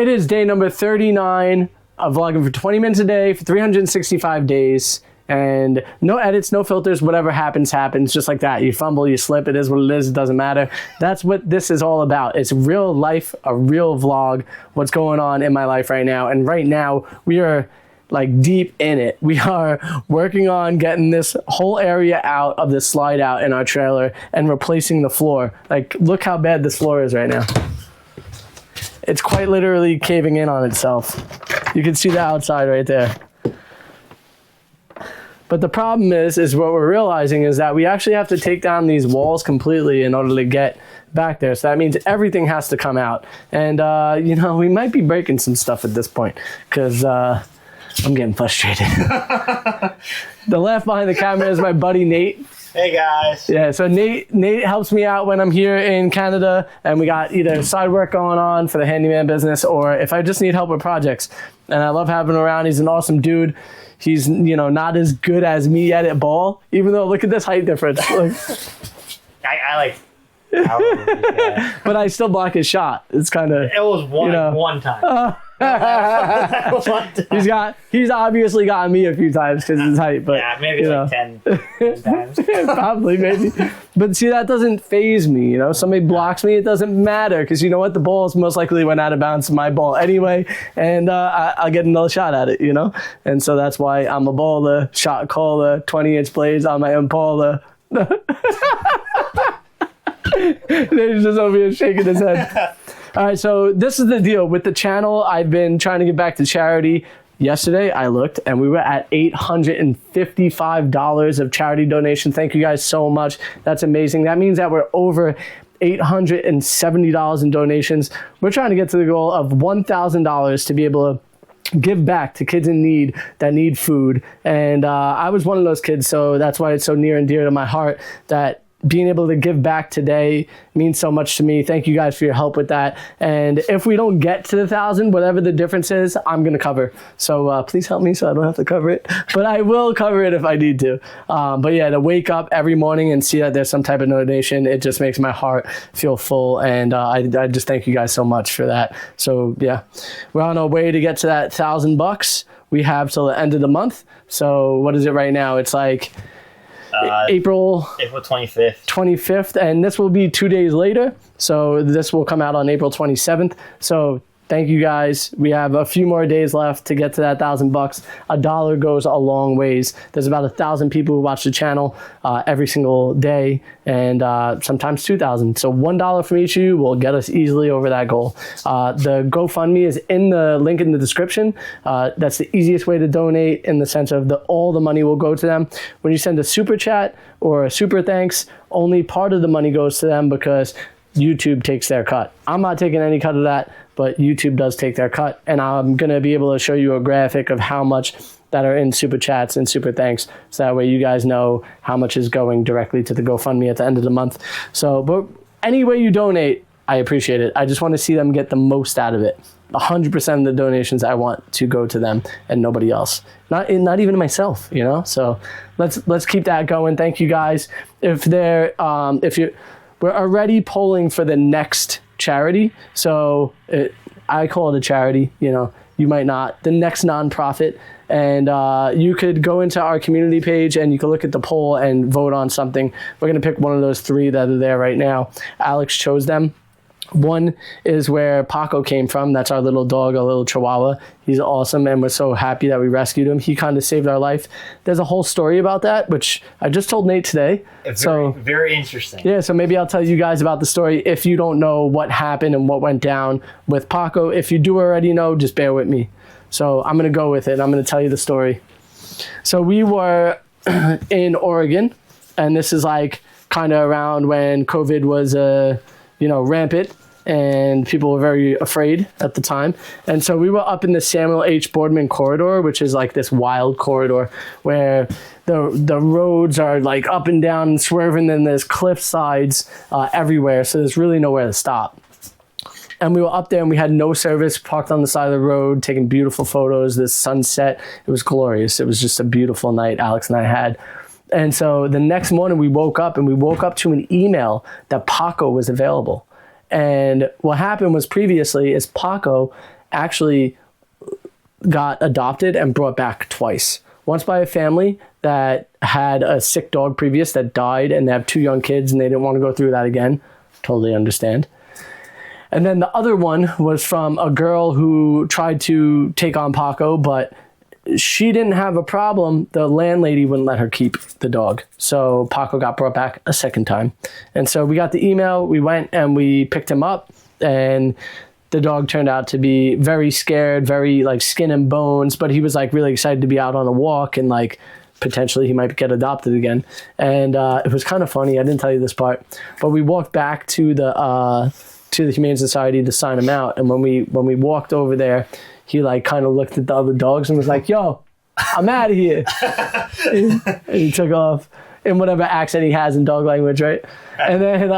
It is day number 39 of vlogging for 20 minutes a day for 365 days. And no edits, no filters, whatever happens, happens. Just like that. You fumble, you slip, it is what it is, it doesn't matter. That's what this is all about. It's real life, a real vlog, what's going on in my life right now. And right now, we are like deep in it. We are working on getting this whole area out of the slide out in our trailer and replacing the floor. Like, look how bad this floor is right now. It's quite literally caving in on itself. You can see the outside right there. But the problem is what we're realizing is that we actually have to take down these walls completely in order to get back there. So that means everything has to come out. And, you know, we might be breaking some stuff at this point because I'm getting frustrated. The left behind the camera is my buddy Nate. Hey guys. Yeah, so Nate helps me out when I'm here in Canada, and we got either side work going on for the handyman business, or if I just need help with projects. And I love having him around. He's an awesome dude. He's, you know, not as good as me yet at ball, even though look at this height difference. Like, but I still block his shot. It's kind of. It was one time. He's obviously gotten me a few times because of his height, but yeah, maybe like 10 times. Probably, maybe. But see, that doesn't faze me. You know, somebody blocks me, it doesn't matter because you know what, the ball most likely went out of bounds to my ball anyway, and I'll get another shot at it. You know, and so that's why I'm a baller, shot caller, 20-inch blades on my Impaler. He's just over here shaking his head. All right, so this is the deal with the channel. I've been trying to get back to charity. Yesterday, I looked, and we were at $855 of charity donation. Thank you guys so much. That's amazing. That means that we're over $870 in donations. We're trying to get to the goal of $1,000 to be able to give back to kids in need that need food. And I was one of those kids, so that's why it's so near and dear to my heart that being able to give back today means so much to me. Thank you guys for your help with that. And if we don't get to the 1,000, whatever the difference is, I'm going to cover. So please help me so I don't have to cover it. But I will cover it if I need to. But yeah, to wake up every morning and see that there's some type of donation, it just makes my heart feel full. And I just thank you guys so much for that. So yeah, we're on our way to get to that $1,000 we have till the end of the month. So what is it right now? It's like April 25th, and this will be 2 days later, so this will come out on April 27th. So thank you guys. We have a few more days left to get to that $1,000. $1 goes a long ways. There's about 1,000 people who watch the channel every single day, and sometimes 2,000. So $1 from each of you will get us easily over that goal. The GoFundMe is in the link in the description. That's the easiest way to donate in the sense of all the money will go to them. When you send a super chat or a super thanks, only part of the money goes to them because YouTube takes their cut. I'm not taking any cut of that, but YouTube does take their cut, and I'm going to be able to show you a graphic of how much that are in super chats and super thanks, so that way you guys know how much is going directly to the GoFundMe at the end of the month. So, but any way you donate, I appreciate it. I just want to see them get the most out of it. 100% of the donations I want to go to them and nobody else. Not even myself, you know? So let's keep that going. Thank you guys. We're already polling for the next charity. So I call it a charity, you know, you might not. The next nonprofit. And you could go into our community page and you can look at the poll and vote on something. We're going to pick one of those 3 that are there right now. Alex chose them. One is where Paco came from. That's our little dog, our little Chihuahua. He's awesome, and we're so happy that we rescued him. He kind of saved our life. There's a whole story about that, which I just told Nate today. It's very interesting. Yeah, so maybe I'll tell you guys about the story if you don't know what happened and what went down with Paco. If you do already know, just bear with me. So I'm going to go with it. I'm going to tell you the story. So we were in Oregon, and this is like kind of around when COVID was, rampant. And people were very afraid at the time. And so we were up in the Samuel H. Boardman corridor, which is like this wild corridor where the roads are like up and down and swerving, and there's cliff sides everywhere. So there's really nowhere to stop. And we were up there and we had no service, parked on the side of the road, taking beautiful photos, this sunset. It was glorious. It was just a beautiful night Alex and I had. And so the next morning we woke up to an email that Paco was available. And what happened was previously is Paco actually got adopted and brought back twice. Once by a family that had a sick dog previous that died, and they have 2 young kids and they didn't want to go through that again. Totally understand. And then the other one was from a girl who tried to take on Paco, but she didn't have a problem. The landlady wouldn't let her keep the dog. So Paco got brought back a second time. And so we got the email, we went and we picked him up, and the dog turned out to be very scared, very like skin and bones, but he was like really excited to be out on a walk and like potentially he might get adopted again. And it was kind of funny. I didn't tell you this part, but we walked back to the Humane Society to sign him out. And when we walked over there, he like kind of looked at the other dogs and was like, "Yo, I'm out of here." And he took off in whatever accent he has in dog language, right? And then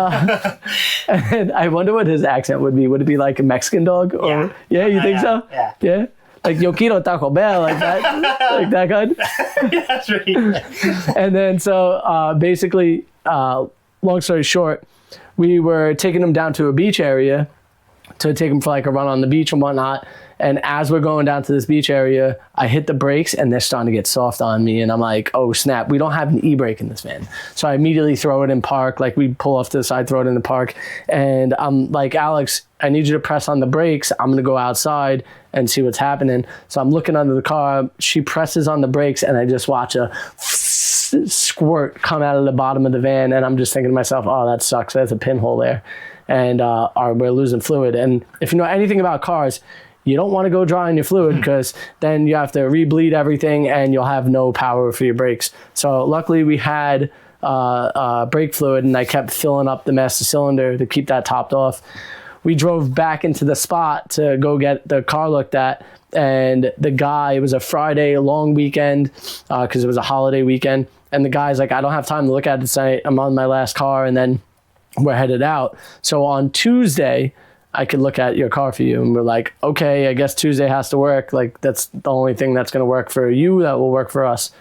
and I wonder what his accent would be. Would it be like a Mexican dog? Or yeah, you think so? Yeah. Like Yo quiero Taco Bell, like that, like that kind. Yeah, that's right. And then so basically, long story short, we were taking him down to a beach area to take him for like a run on the beach and whatnot. And as we're going down to this beach area, I hit the brakes and they're starting to get soft on me. And I'm like, oh snap, we don't have an e-brake in this van. So I immediately throw it in park. Like we pull off to the side, throw it in the park. And I'm like, "Alex, I need you to press on the brakes. I'm going to go outside and see what's happening." So I'm looking under the car. She presses on the brakes and I just watch a squirt come out of the bottom of the van. And I'm just thinking to myself, oh, that sucks. There's a pinhole there. And we're losing fluid. And if you know anything about cars, you don't want to go dry on your fluid because then you have to re-bleed everything and you'll have no power for your brakes. So luckily we had brake fluid and I kept filling up the master cylinder to keep that topped off. We drove back into the spot to go get the car looked at, and the guy, it was a Friday long weekend because it was a holiday weekend, and the guy's like, "I don't have time to look at it tonight. I'm on my last car and then we're headed out. So on Tuesday, I could look at your car for you." And we're like, okay, I guess Tuesday has to work. Like that's the only thing that's going to work for you that will work for us.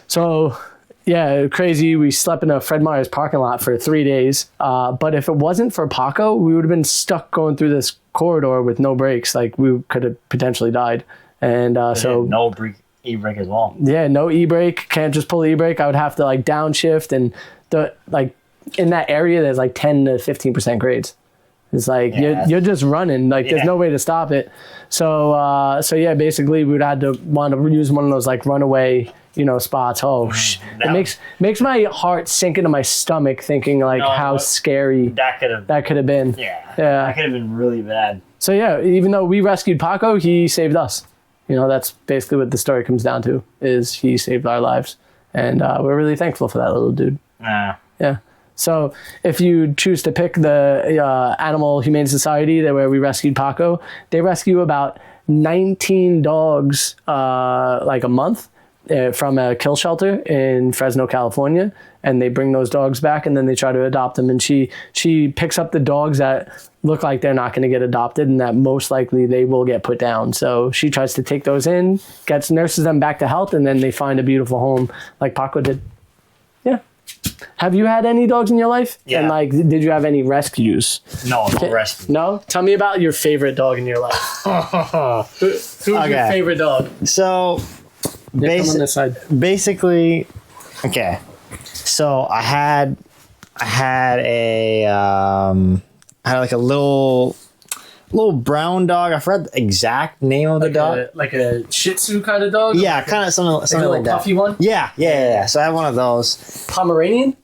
So yeah, crazy. We slept in a Fred Meyer's parking lot for 3 days. But if it wasn't for Paco, we would have been stuck going through this corridor with no brakes. Like we could have potentially died. And so no e-brake as well. Yeah, no e-brake. Can't just pull the e-brake. I would have to like downshift, and in that area there's like 10 to 15% grades. It's like you're just running. Like there's no way to stop it. So yeah, basically we would have to want to use one of those like runaway, spots. It makes my heart sink into my stomach thinking like how scary that could have been. Yeah. That could have been really bad. So yeah, even though we rescued Paco, he saved us. That's basically what the story comes down to, is he saved our lives, and we're really thankful for that little dude. Yeah. So if you choose to pick the Animal Humane Society, where we rescued Paco, they rescue about 19 dogs like a month from a kill shelter in Fresno, California. And they bring those dogs back and then they try to adopt them. And she picks up the dogs that look like they're not going to get adopted and that most likely they will get put down. So she tries to take those in, nurses them back to health, and then they find a beautiful home like Paco did. Yeah. Have you had any dogs in your life? Yeah. And did you have any rescues? No rescues. No? Tell me about your favorite dog in your life. Who's your favorite dog? So, on this side. Basically, okay. So I had like a little brown dog. I forgot the exact name of the dog. Like a Shih Tzu kind of dog? Yeah, kind of something like that. Puffy one? Yeah. So I had one of those. Pomeranian?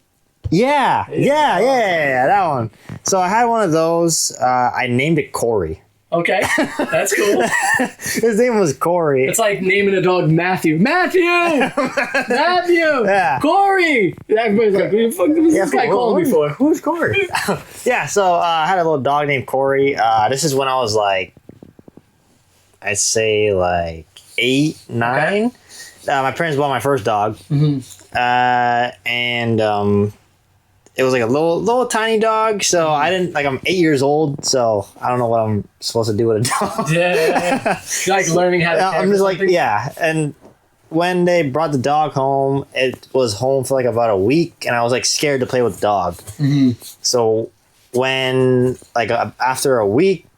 Yeah, that one. So I had one of those. I named it Corey. Okay, that's cool. His name was Corey. It's like naming a dog Matthew. Matthew! Yeah. Corey! Everybody's like, who the fuck was this guy calling me for? Who's Corey? Yeah, so I had a little dog named Corey. This is when I was like, I'd say like 8, 9. Okay. My parents bought my first dog. Mm-hmm. And it was like a little tiny dog, so I didn't I'm 8 years old, so I don't know what I'm supposed to do with a dog. Yeah. You're like learning how to care. I'm just like, yeah. And when they brought the dog home, it was home for like about a week, and I was like scared to play with the dog. Mm-hmm. So when after a week,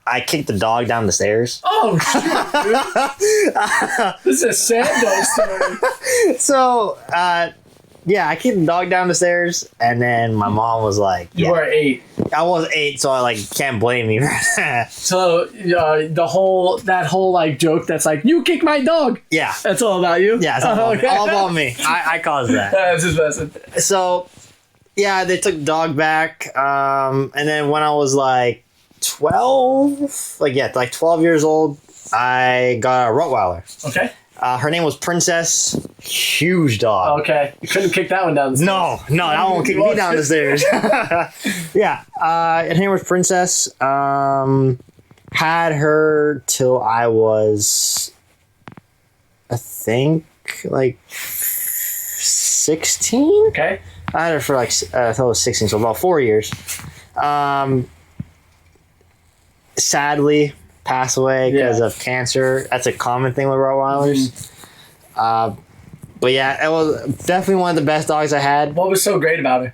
I kicked the dog down the stairs. Oh, shoot, dude. This is a sad dog story. So, yeah, I kicked the dog down the stairs, and then my mom was like, You were 8. I was 8, so I like can't blame me. So that whole like joke that's like, you kicked my dog. Yeah. That's all about you? Yeah, it's all about me. I caused that. That's his message. So, yeah, they took the dog back. And then when I was like 12, like 12 years old, I got a Rottweiler. Okay. Her name was Princess. Huge dog. Okay. You couldn't kick that one down the stairs. No, that one kicked me down the stairs. Yeah. Her name was Princess. Had her till I was, I think, like 16. Okay. I had her for like, I thought it was 16, so about 4 years. Sadly, passed away because of cancer. That's a common thing with Rottweilers. But yeah, it was definitely one of the best dogs I had. What was so great about her?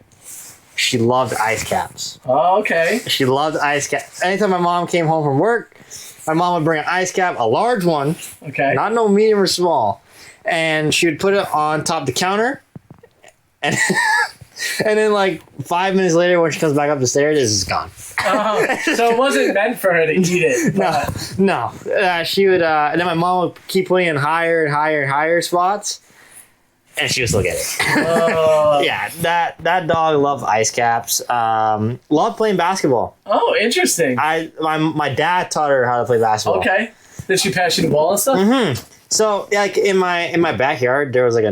She loved ice caps. Oh, okay. She loved ice caps. Anytime my mom came home from work, my mom would bring an ice cap, a large one, Okay. not no medium or small, and she would put it on top of the counter, and and then like 5 minutes later, when she comes back up the stairs, it's gone. So it wasn't meant for her to eat it. But... No. She would, and then my mom would keep putting in higher and higher and higher spots, and she would still get it. Yeah, that dog loved ice caps. Loved playing basketball. Oh, interesting. My dad taught her how to play basketball. Okay. Did she pass you the ball and stuff? Mm-hmm. So like in my backyard, there was like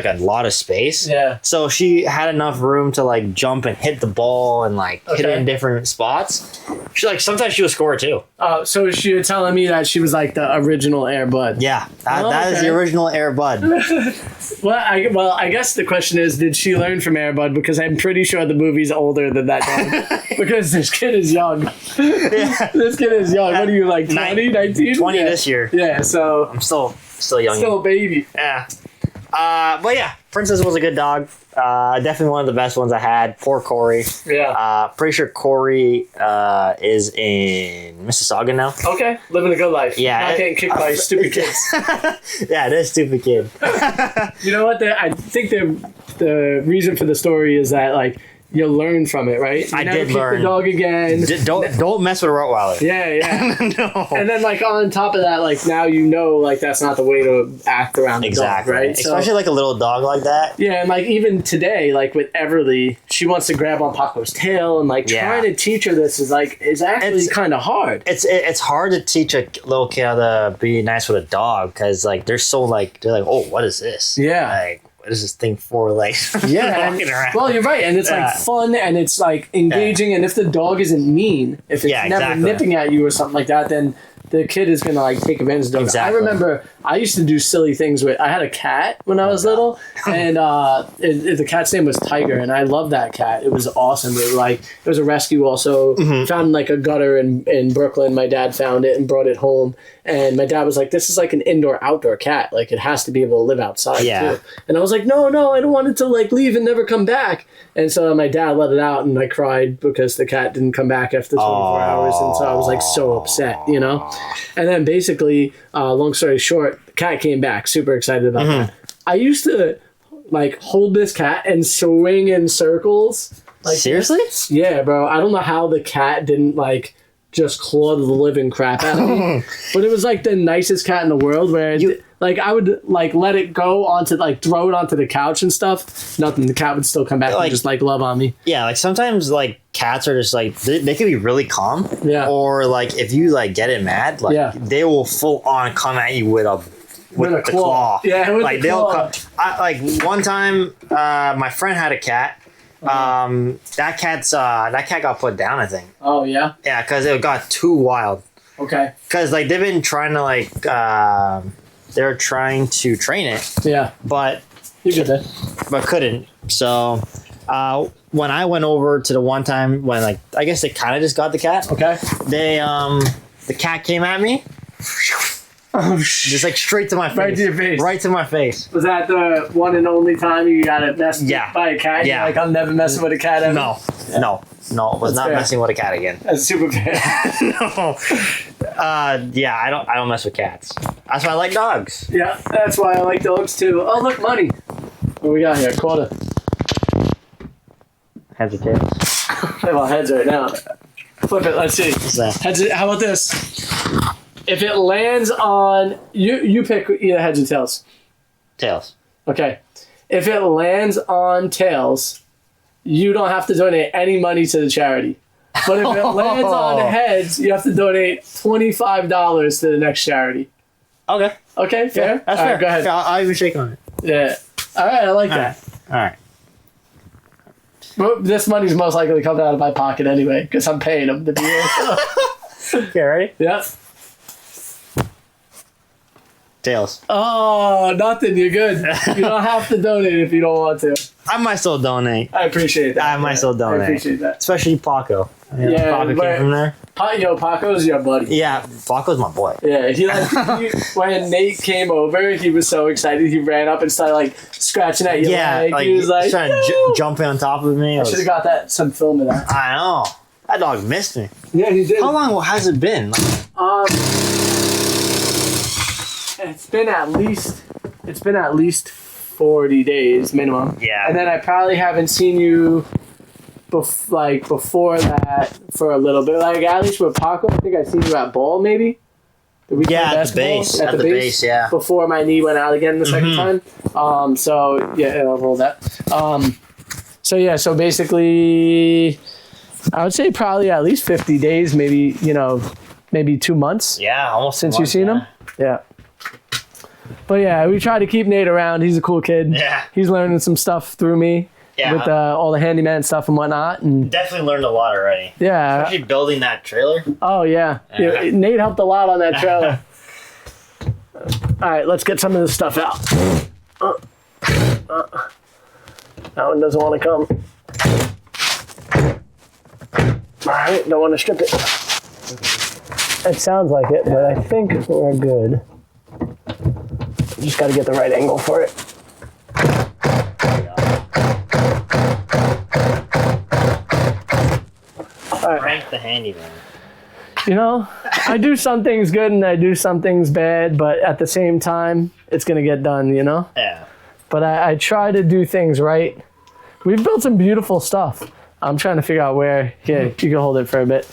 a lot of space. Yeah. So she had enough room to like jump and hit the ball and like hit it in different spots. She like sometimes she would score too. So she was telling me that she was like the original Air Bud. Yeah, that is the original Air Bud. Well, I guess the question is, did she learn from Air Bud? Because I'm pretty sure the movie's older than that dog. Because this kid is young. Yeah. This kid is young. What are you, like 20, 19? 20 this year. Yeah, so... I'm still young. Still a baby. Yeah. But yeah, Princess was a good dog. Definitely one of the best ones I had. Poor Corey. Yeah. Pretty sure Corey is in Mississauga now. Okay. Living a good life. Yeah. Not getting kicked by stupid kids. Yeah, this stupid kid. You know what? I think the reason for the story is that, like, you'll learn from it, right? I did learn. The dog again. Don't mess with a Rottweiler. Yeah. No. And then, like, on top of that, like, now you know, like, that's not the way to act around the dog, right? Especially like a little dog like that. Yeah, and like even today, like with Everly, she wants to grab on Paco's tail, and like trying to teach her this is actually kind of hard. It's hard to teach a little kid how to be nice with a dog because like they're like, oh, what is this? Yeah. Like, what is this thing for? Like, yeah. Well, you're right, and it's like fun, and it's like engaging, and if the dog isn't mean, if it's never nipping at you or something like that, then the kid is gonna like take advantage of the dog. Exactly. I remember I used to do silly things with. I had a cat when I was little, and the cat's name was Tiger, and I loved that cat. It was awesome. It was a rescue. Also found like a gutter in Brooklyn. My dad found it and brought it home, and my dad was like, "This is like an indoor-outdoor cat. Like it has to be able to live outside too." And I was like, "No, I don't want it to like leave and never come back." And so my dad let it out, and I cried because the cat didn't come back after 24 hours, and so I was like so upset, you know. And then basically, long story short, the cat came back. Super excited about that. I used to like hold this cat and swing in circles. Like, seriously? Yeah, bro. I don't know how the cat didn't like just claw the living crap out of me. But it was like the nicest cat in the world where like I would like let it go onto like throw it onto the couch and stuff. Nothing. The cat would still come back and just like love on me. Yeah, like sometimes like cats are just like they can be really calm. Yeah. Or like if you like get it mad, like they will full on come at you with the claw. Yeah, with like the claw. Like one time, my friend had a cat. That cat got put down, I think. Oh yeah. Yeah, because it got too wild. Okay. Because like they've been trying to like they're trying to train it. Yeah. But you did that. But couldn't. So when I went over to the one time when like I guess they kind of just got the cat. Okay. They the cat came at me. Oh, just like straight to my face. Right to your face. Right to my face. Was that the one and only time you got it messed by a cat? Yeah. You're like, I'm never messing with a cat ever? No. No, was That's not fair. messing with a cat again. That's super fair. No. Yeah, I don't mess with cats. That's why I like dogs. Yeah, that's why I like dogs too. Oh, look, money. What we got here? Quarter. Heads or tails? Well, heads right now. Flip it. Let's see. What's that? Heads. How about this? If it lands on you pick either heads or tails. Tails. Okay. If it lands on tails, you don't have to donate any money to the charity. But if it lands on heads, you have to donate $25 to the next charity. Okay. Okay, fair? Yeah, that's All fair. right, go ahead. I'll even shake on it. Yeah. All right, I like All that. right. All right. But this money's most likely coming out of my pocket anyway, because I'm paying them to be here. Okay, ready? Yeah. Tails. Oh, nothing. You're good. You don't have to donate if you don't want to. I might still donate. I appreciate that. I might still donate. I appreciate that. Especially Paco. Yeah, Paco but- came from there. Paco's your buddy. Yeah, Paco's my boy. Yeah, when Nate came over, he was so excited. He ran up and started like scratching at your Yeah, leg. like, He was like, trying to jumping on top of me. I should have got some film of that. I know. That dog missed me. Yeah, he did. How long has it been? It's been at least 40 days minimum. Yeah. And then I probably haven't seen you before that for a little bit. Like at least with Paco, I think I seen you at ball maybe. Did we play Yeah, at the basketball? base. At the base, yeah. Before my knee went out again the second time. So yeah, I'll roll that. So basically I would say probably at least 50 days, maybe 2 months Yeah, almost since you've seen him. Yeah. But yeah, we try to keep Nate around. He's a cool kid. Yeah. He's learning some stuff through me Yeah. with all the handyman stuff and whatnot. And Definitely learned a lot already. yeah. Especially building that trailer. Oh yeah. Yeah. Nate helped a lot on that trailer. All right, let's get some of this stuff out. That one doesn't want to come. All right, don't want to strip it. It sounds like it, but I think we're good. Just got to get the right angle for it. All right. Frank the handyman. I do some things good and I do some things bad, but at the same time, it's going to get done, Yeah. But I try to do things right. We've built some beautiful stuff. I'm trying to figure out where. Here, you can hold it for a bit.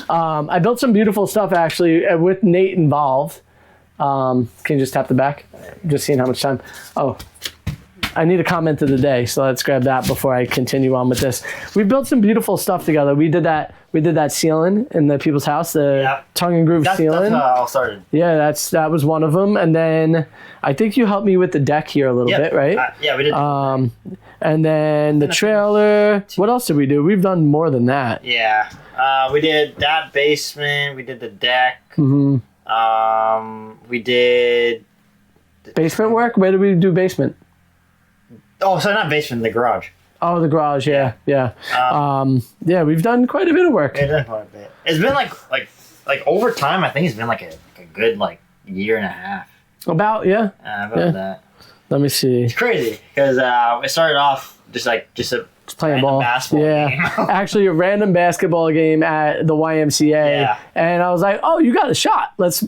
I built some beautiful stuff, actually, with Nate involved. Can you just tap the back? Just seeing how much time. Oh, I need a comment of the day, so let's grab that before I continue on with this. We built some beautiful stuff together. We did that ceiling in the people's house, the tongue and groove ceiling. That's how it all started. Yeah, that was one of them. And then I think you helped me with the deck here a little bit, right? Yeah, we did. And then the trailer. What else did we do? We've done more than that. Yeah. We did that basement. We did the deck. We did Basement work? Where did we do basement? Oh, sorry, not basement, the garage. Oh, the garage. Yeah. Yeah, we've done quite a bit of work. It did quite a bit. It's been like over time. I think it's been like a good year and a half. About About Yeah. that. Let me see. It's crazy because it started off just a Playing random ball. basketball game. Actually, a random basketball game at the YMCA. Yeah. And I was like, "Oh, you got a shot. Let's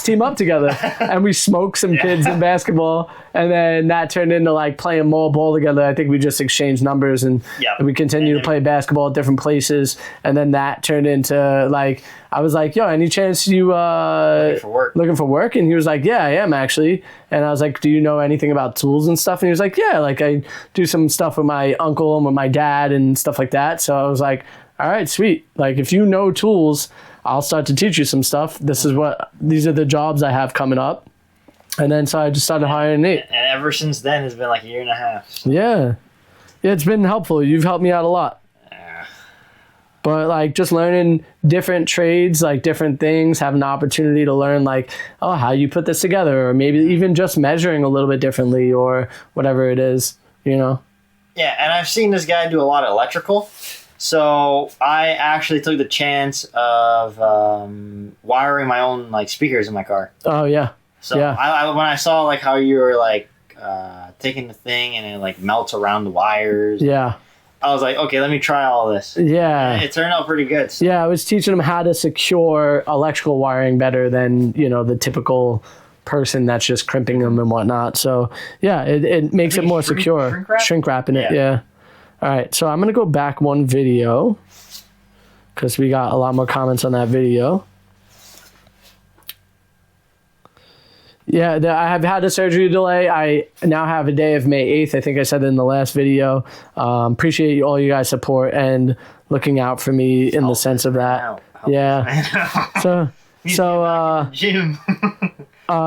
team up together." And we smoked some kids in basketball, and then that turned into playing more ball together. I think we just exchanged numbers, and we continued to play basketball at different places. And then that turned into I was like, "Yo, any chance you looking for work?" And he was like, "Yeah, I am actually." And I was like, "Do you know anything about tools and stuff?" And he was like, "Yeah, I do some stuff with my uncle and with my dad and stuff like that." So I was like, "All right, sweet. If you know tools, I'll start to teach you some stuff. These are the jobs I have coming up." And then so I just started hiring Nate. And ever since then, it's been a year and a half. Yeah, it's been helpful. You've helped me out a lot. But just learning different trades, different things, having the opportunity to learn how you put this together, or maybe even just measuring a little bit differently, or whatever it is, Yeah, and I've seen this guy do a lot of electrical. So I actually took the chance of wiring my own speakers in my car. Oh yeah. So yeah. I when I saw how you were taking the thing and it melts around the wires. Yeah. I was like, okay, let me try all this. Yeah. And it turned out pretty good. So. Yeah, I was teaching them how to secure electrical wiring better than, the typical person that's just crimping them and whatnot. So, yeah, it makes it more secure. Shrink wrapping it, yeah. All right, so I'm going to go back one video because we got a lot more comments on that video. Yeah, I have had a surgery delay. I now have a day of May 8th. I think I said it in the last video. Appreciate all you guys' support and looking out for me in the sense of that. Yeah. So Jim.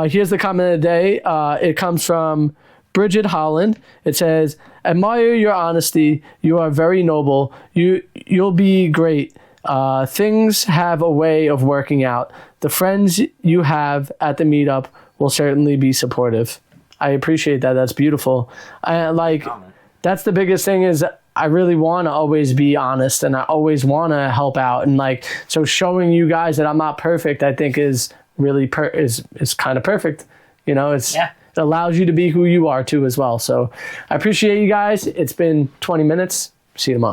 here's the comment of the day. It comes from Bridget Holland. It says, "Admire your honesty. You are very noble. You'll be great. Things have a way of working out. The friends you have at the meetup will certainly be supportive." I appreciate that. That's beautiful. That's the biggest thing is I really want to always be honest and I always want to help out. And so showing you guys that I'm not perfect, I think is really is kind of perfect. It allows you to be who you are too as well. So I appreciate you guys. It's been 20 minutes. See you tomorrow.